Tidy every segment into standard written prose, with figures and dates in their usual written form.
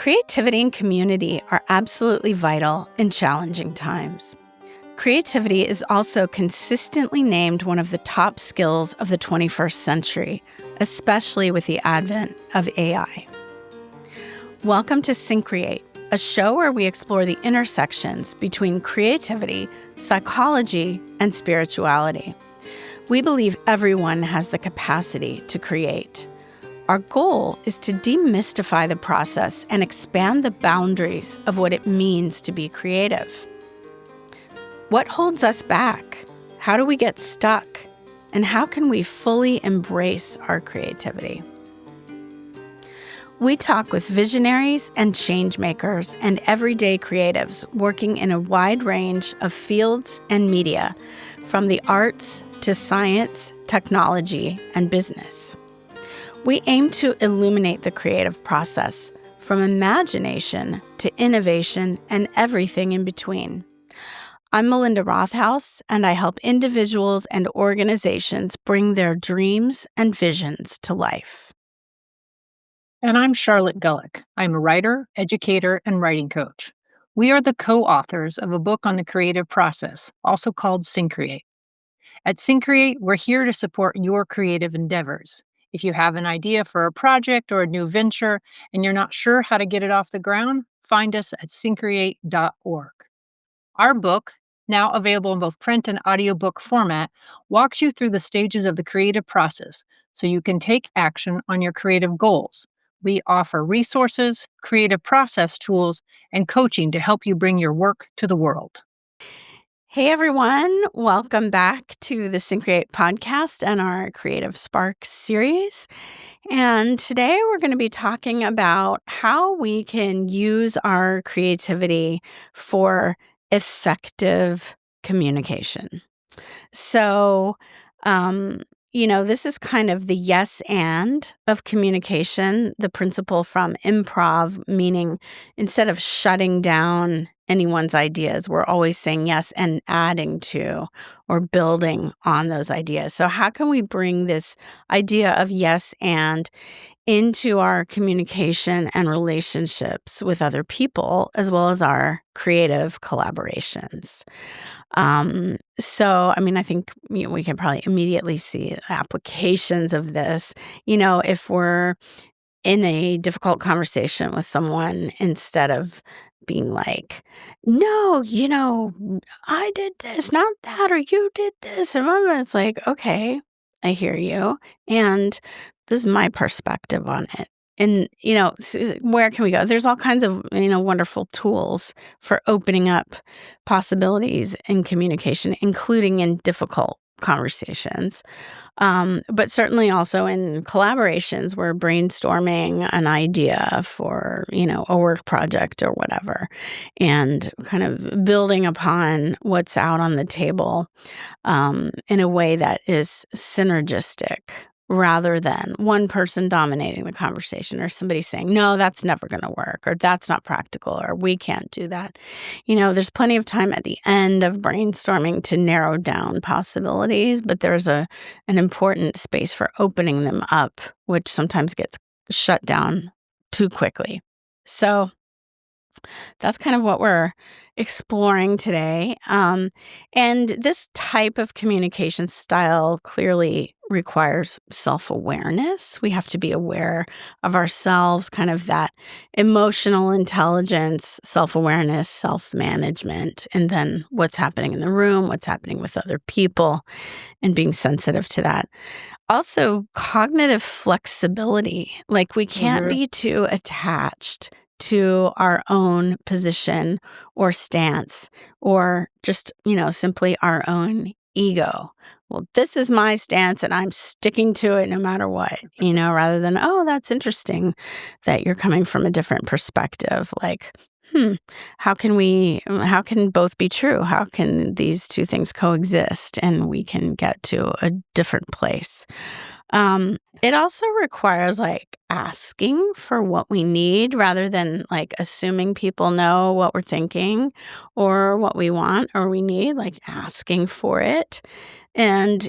Creativity and community are absolutely vital in challenging times. Creativity is also consistently named one of the top skills of the 21st century, especially with the advent of AI. Welcome to Syncreate, a show where we explore the intersections between creativity, psychology, and spirituality. We believe everyone has the capacity to create. Our goal is to demystify the process and expand the boundaries of what it means to be creative. What holds us back? How do we get stuck? And how can we fully embrace our creativity? We talk with visionaries and change makers and everyday creatives working in a wide range of fields and media, from the arts to science, technology, and business. We aim to illuminate the creative process, from imagination to innovation and everything in between. I'm Melinda Rothouse, and I help individuals and organizations bring their dreams and visions to life. And I'm Charlotte Gulick. I'm a writer, educator, and writing coach. We are the co-authors of a book on the creative process, also called Syncreate. At Syncreate, we're here to support your creative endeavors. If you have an idea for a project or a new venture and you're not sure how to get it off the ground, find us at syncreate.org. Our book, now available in both print and audiobook format, walks you through the stages of the creative process so you can take action on your creative goals. We offer resources, creative process tools, and coaching to help you bring your work to the world. Hey everyone, welcome back to the Syncreate podcast and our Creative Sparks series. And today we're going to be talking about how we can use our creativity for effective communication. So, this is kind of the yes and of communication, the principle from improv, meaning instead of shutting down anyone's ideas, we're always saying yes and adding to or building on those ideas. So how can we bring this idea of yes and into our communication and relationships with other people, as well as our creative collaborations? I think we can probably immediately see applications of this. If we're in a difficult conversation with someone, instead of being like, no, I did this, not that, or you did this. And it's like, okay, I hear you. And this is my perspective on it. And, where can we go? There's all kinds of, wonderful tools for opening up possibilities in communication, including in difficult conversations. But certainly also in collaborations, we're brainstorming an idea for, a work project or whatever, and kind of building upon what's out on the table in a way that is synergistic, rather than one person dominating the conversation or somebody saying, no, that's never going to work, or that's not practical, or we can't do that. There's plenty of time at the end of brainstorming to narrow down possibilities, but there's an important space for opening them up, which sometimes gets shut down too quickly. So that's kind of what we're exploring today. And this type of communication style clearly requires self-awareness. We have to be aware of ourselves, kind of that emotional intelligence, self-awareness, self-management, and then what's happening in the room, what's happening with other people, and being sensitive to that. Also, cognitive flexibility. Like, we can't be too attached to our own position or stance, or just, simply our own ego. Well, this is my stance and I'm sticking to it no matter what, rather than, oh, that's interesting that you're coming from a different perspective. Like, how can both be true? How can these two things coexist and we can get to a different place? It also requires asking for what we need, rather than assuming people know what we're thinking or what we want or we need, asking for it. And,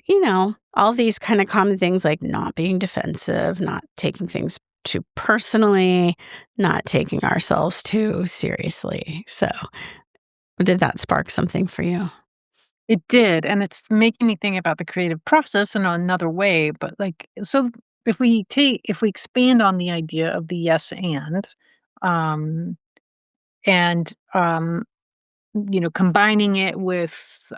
all these kind of common things, like not being defensive, not taking things too personally, not taking ourselves too seriously. So, did that spark something for you? It did, and it's making me think about the creative process in another way, but, like, so if we expand on the idea of the yes um, and, combining it with,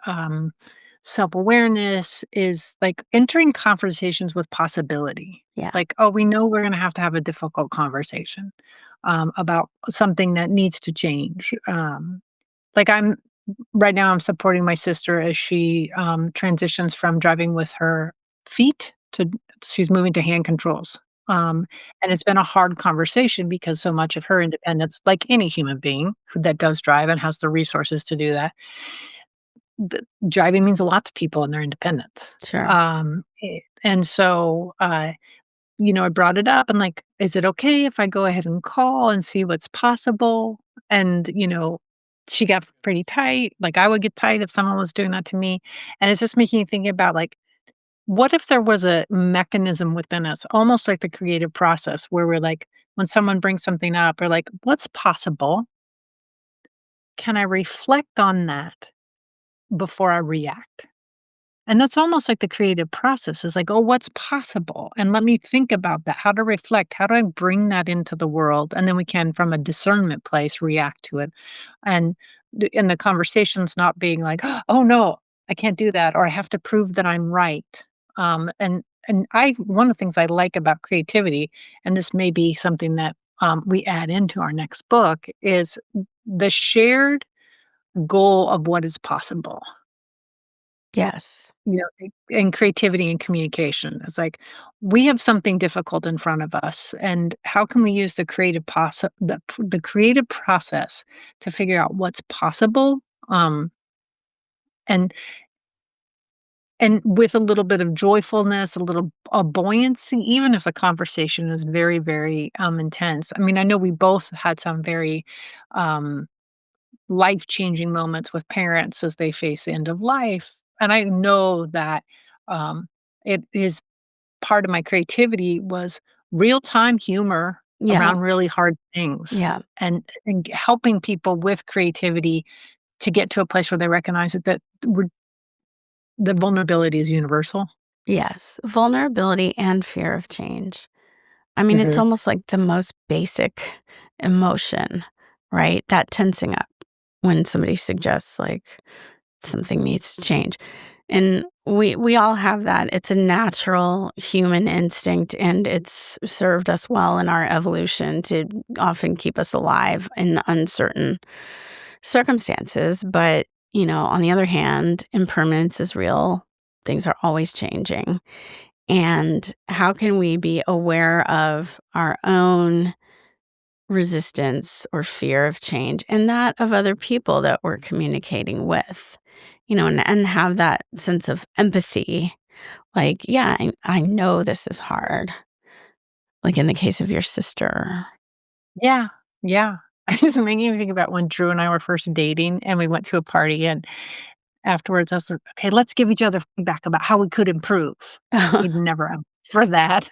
self-awareness is, like, entering conversations with possibility. Yeah. Like, "Oh, we know we're gonna have to have a difficult conversation, about something that needs to change." Like, right now, I'm supporting my sister as she, transitions from driving with her feet to she's moving to hand controls. Um, and it's been a hard conversation because so much of her independence, like any human being that does drive and has the resources to do that, driving means a lot to people and their independence. Sure. And so, I brought it up and like, "Is it okay if I go ahead and call and see what's possible?" And, she got pretty tight, like I would get tight if someone was doing that to me, and it's just making me think about, like, what if there was a mechanism within us, almost like the creative process, where we're like, when someone brings something up, we're like, "What's possible? Can I reflect on that before I react?" And that's almost like the creative process is like, "Oh, what's possible? And let me think about that. How to reflect? How do I bring that into the world?" And then we can, from a discernment place, react to it. And the conversation's not being like, "Oh, no, I can't do that," or "I have to prove that I'm right." And I one of the things I like about creativity, and this may be something that, we add into our next book, is the shared goal of what is possible. Yes. And creativity and communication. It's like, we have something difficult in front of us, and how can we use the creative process to figure out what's possible, and with a little bit of joyfulness, a little buoyancy, even if the conversation is very, very, intense. I mean, I know we both had some very, um life-changing moments with parents as they face the end of life, and I know that, it is part of my creativity was real-time humor Yeah. around really hard things, Yeah. and helping people with creativity to get to a place where they recognize that vulnerability is universal. Yes. Vulnerability and fear of change. I mean, it's Mhm. almost like the most basic emotion, right? That tensing up when somebody suggests like something needs to change. And we all have that. It's a natural human instinct and it's served us well in our evolution to often keep us alive in uncertain circumstances. But, on the other hand, impermanence is real. Things are always changing. And how can we be aware of our own resistance or fear of change and that of other people that we're communicating with? And have that sense of empathy. Like, yeah, I know this is hard. Like in the case of your sister. Yeah, yeah. It's making me think about when Drew and I were first dating, and we went to a party, and afterwards, I was like, "Okay, let's give each other feedback about how we could improve." He'd never asked for that.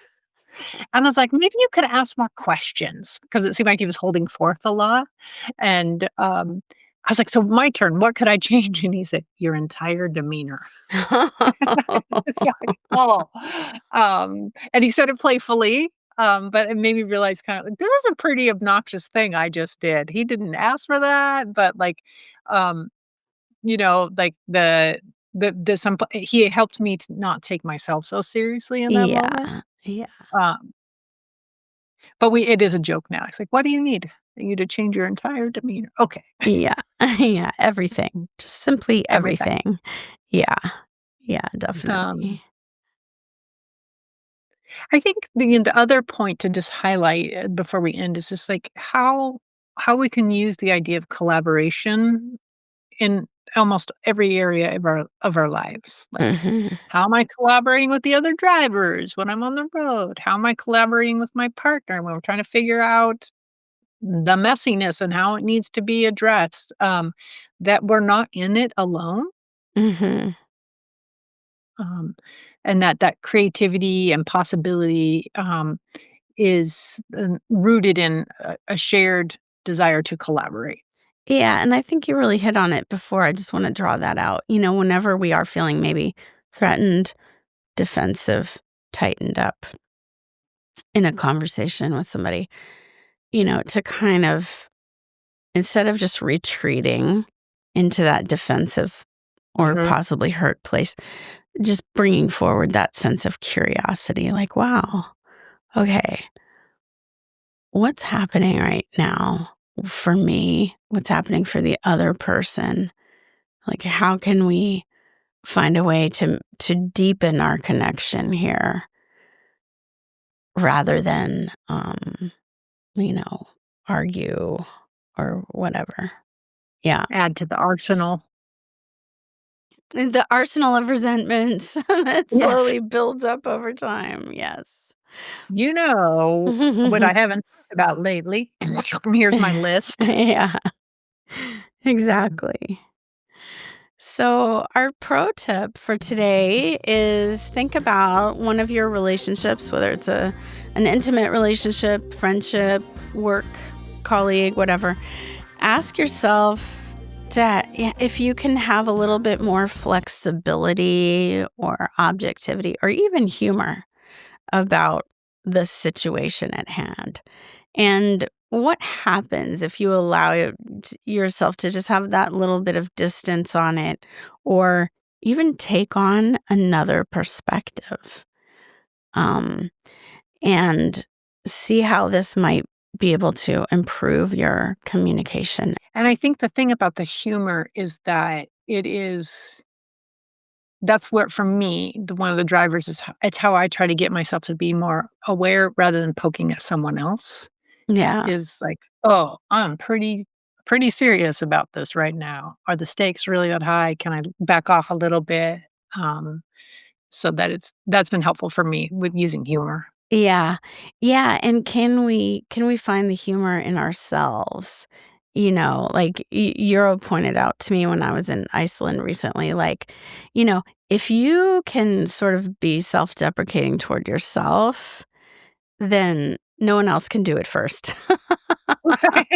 And I was like, "Maybe you could ask more questions," because it seemed like he was holding forth a lot. And, I was like, "So my turn, what could I change?" And he said, "Your entire demeanor." It's just like, "Oh." And he said it playfully, but it made me realize kinda like, this was a pretty obnoxious thing I just did. He didn't ask for that, but, like, um, like, he helped me to not take myself so seriously in that moment. Yeah. Yeah. Um But it is a joke now. It's like, "What do you need? You to change your entire demeanor." Okay, Yeah. Yeah. Everything. Just simply everything. everything. Yeah. Yeah, Um, definitely. I think the other point to just highlight, before we end is just, like, how we can use the idea of collaboration in almost every area of our lives. Like, Mhm. how am I collaborating with the other drivers when I'm on the road? How am I collaborating with my partner when we're trying to figure out the messiness and how it needs to be addressed, that we're not in it alone, Mhm. um, and that creativity and possibility, is rooted in a shared desire to collaborate. Yeah, and I think you really hit on it before. I just want to draw that out. You know, whenever we are feeling maybe threatened, defensive, tightened up in a conversation with somebody, you know, to kind of, instead of just retreating into that defensive or Mhm. possibly hurt place, just bringing forward that sense of curiosity, like, wow, okay, what's happening right now for me? What's happening for the other person? Like, how can we find a way to deepen our connection here rather than, you know, argue or whatever. Yeah. Add to the arsenal. And the arsenal of resentment that Yes. slowly builds up over time. Yes. You know what I haven't talked about lately. Here's my list. Yeah, exactly. So, our pro tip for today is think about one of your relationships, whether it's an intimate relationship, friendship, work, colleague, whatever. Ask yourself if you can have a little bit more flexibility or objectivity or even humor about the situation at hand. And what happens if you allow yourself to just have that little bit of distance on it or even take on another perspective um, and see how this might be able to improve your communication? And I think the thing about the humor is that that's what, for me, one of the drivers is it's how I try to get myself to be more aware rather than poking at someone else. Yeah. Is like, "Oh, I'm pretty serious about this right now. Are the stakes really that high? Can I back off a little bit?" Um, so that's been helpful for me with using humor. Yeah. Yeah, and can we find the humor in ourselves? You know, like, Euro pointed out to me when I was in Iceland recently, like, you know, if you can sort of be self-deprecating toward yourself, then no one else can do it first. Right,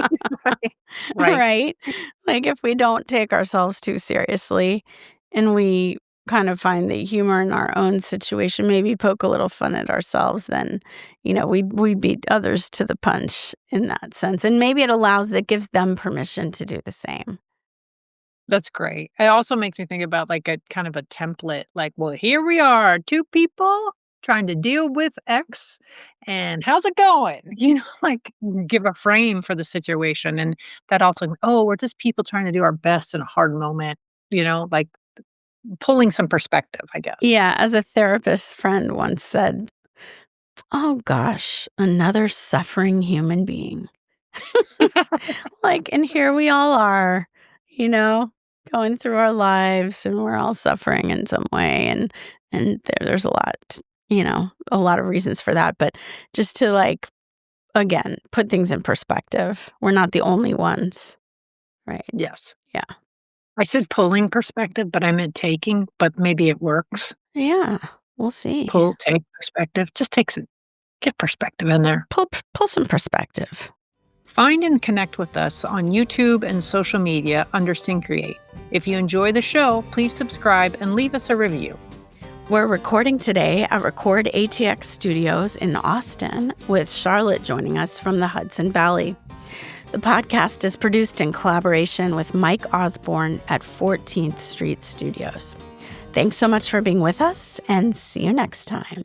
right, right. Right? Like, if we don't take ourselves too seriously and we kind of find the humor in our own situation, maybe poke a little fun at ourselves, then, you know, we beat others to the punch in that sense. And maybe it gives them permission to do the same. That's great. It also makes me think about, like, a kind of a template, like, "Well, here we are, 2 people trying to deal with X, and how's it going?" You know, like, give a frame for the situation, and that also, "Oh, we're just people trying to do our best in a hard moment," you know, like, pulling some perspective, I guess. Yeah, as a therapist friend once said, "Oh gosh, another suffering human being." Like, and here we all are, you know, going through our lives and we're all suffering in some way. And there's a lot, you know, a lot of reasons for that. But just to like, again, put things in perspective. We're not the only ones, right? Yes. Yeah. I said pulling perspective, but I meant taking, but maybe it works. Yeah. We'll see. Pull, take perspective. Just take some get perspective in there. Pull some perspective. Find and connect with us on YouTube and social media under Syncreate. If you enjoy the show, please subscribe and leave us a review. We're recording today at Record ATX Studios in Austin, with Charlotte joining us from the Hudson Valley. The podcast is produced in collaboration with Mike Osborne at 14th Street Studios. Thanks so much for being with us, and see you next time.